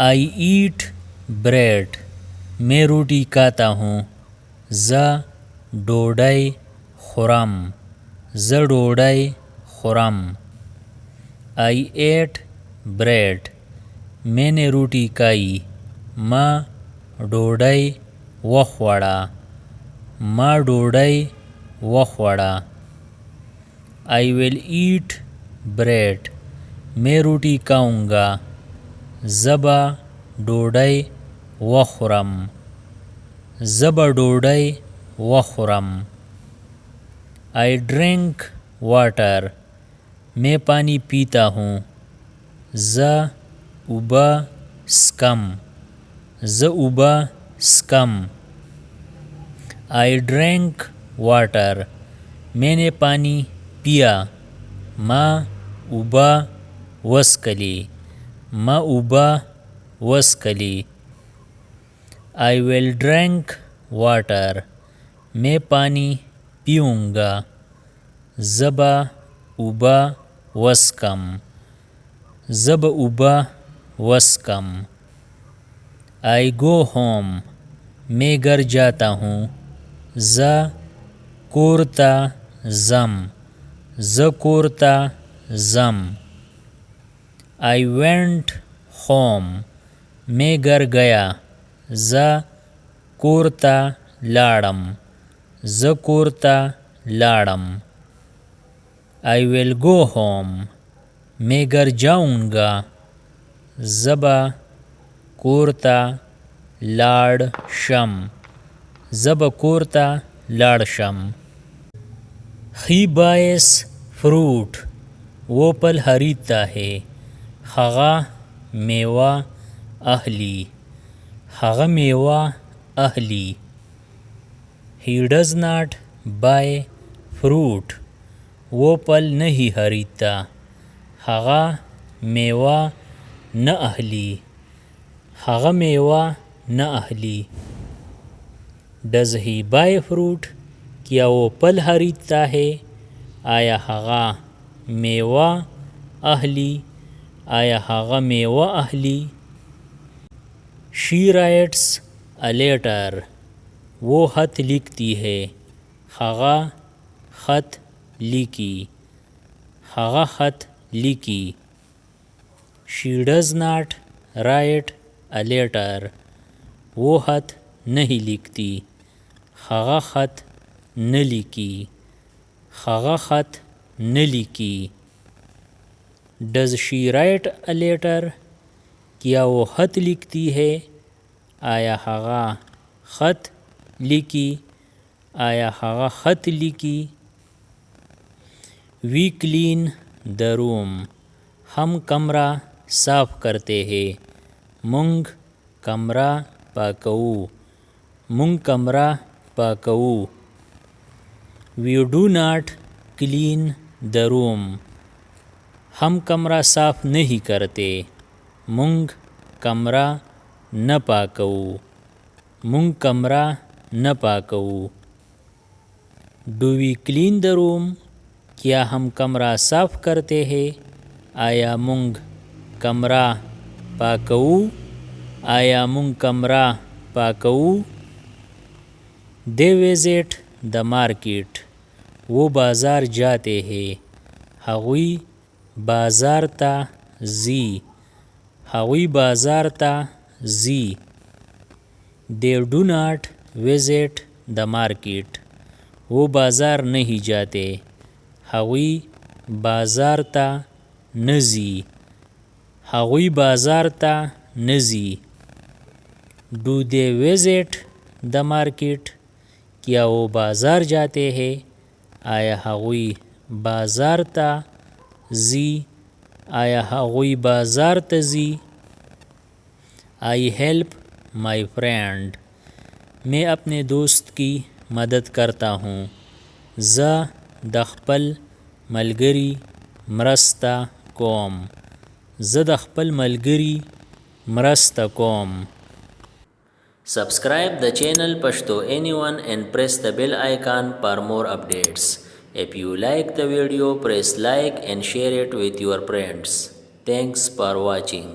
आई ईट bread, मैं रोटी खाता हूँ. ज डोडाई खुरम, ज डोडाई खुरम. आई एट ब्रेड, मैंने रोटी खाई. म डोडाई वखवाड़ा, म डोडाई वखवाड़ा. आई विल ईट ब्रेड, मैं रोटी खाऊंगा. ज़बा डोडाई वखुरम, ज़बा डोडाई वखुरम. आई ड्रिंक वाटर, मैं पानी पीता हूँ. ज़ उबा स्कम, ज़ उबा स्कम. आई ड्रिंक वाटर, मैंने पानी पिया. मा उबा वस्कली, मा उबा वस्कली. आई विल ड्रिंक वाटर, मैं पानी पीऊँगा. ज़बा उबा वस्कम, ज़ब उबा वस्कम. आई गो होम, मैं घर जाता हूँ. ज़ कोरता ज़म, ज़ कोरता ज़म. आई वेंट होम, मैं घर गया. ज़ कोरता लाड़म, ज़ कोरता लाड़म. आई विल गो होम, मैं घर जाऊँगा. ज़बा कोरता लाड़ शम, ज़ब कोरता लाड़ शम. ही बायस फ्रूट, वो फल खरीदता है. खगा मेवा अहली, खगा मेवा अहली. He does not buy fruit, वो फल नहीं खरीदता. खगा मेवा न अहली, खगा मेवा न अहली. डज़ ही बाय फ्रूट, क्या वो फल खरीदता है. आया खगा मेवा अहली, आया खगा मेवा अहली. शी राइट्स अ लेटर, वो खत लिखती है. खगा खत लिखी, खगा खत लिखी. She does not write a letter, वो खत नहीं लिखती. खगा खत न लिखी, खगा खत न लिखी. Does she write a letter, क्या वो खत लिखती है. आया खगा खत लिखी, आया खगा खत लिखी. वी क्लीन द रूम, हम कमरा साफ करते हैं. मुंग कमरा पाकऊ, मुंग कमरा पाकऊ. We do not clean the room, हम कमरा साफ नहीं करते. मुंग कमरा न पाकऊ, मुंग कमरा न पाकऊ. Do we clean the room, क्या हम कमरा साफ करते हैं. आया मुंग कमरा पाकऊ, आया मुंग कमरा पाकऊ. दे विजिट द मार्केट, वो बाज़ार जाते हैं. हगुई बाज़ार ता जी, हगुई बाज़ार ता जी. They do not visit the market, वो बाज़ार नहीं जाते. हगुई बाज़ार ता नजी, हगुई बाज़ार ता नजी. Do they visit the market, क्या वो बाज़ार जाते हैं. आया हगुई बाज़ार ता जी, आया हगुई बाज़ार ता जी. आई हेल्प माई फ्रेंड, मैं अपने दोस्त की मदद करता हूँ. ज़ दखपल मलगरी मरस्ता कोम, ज़ दखपल मलगरी मरस्ता कोम. Subscribe the channel Pashto Anyone and press the bell icon for more updates. If you like the video, press like and share it with your friends. Thanks for watching.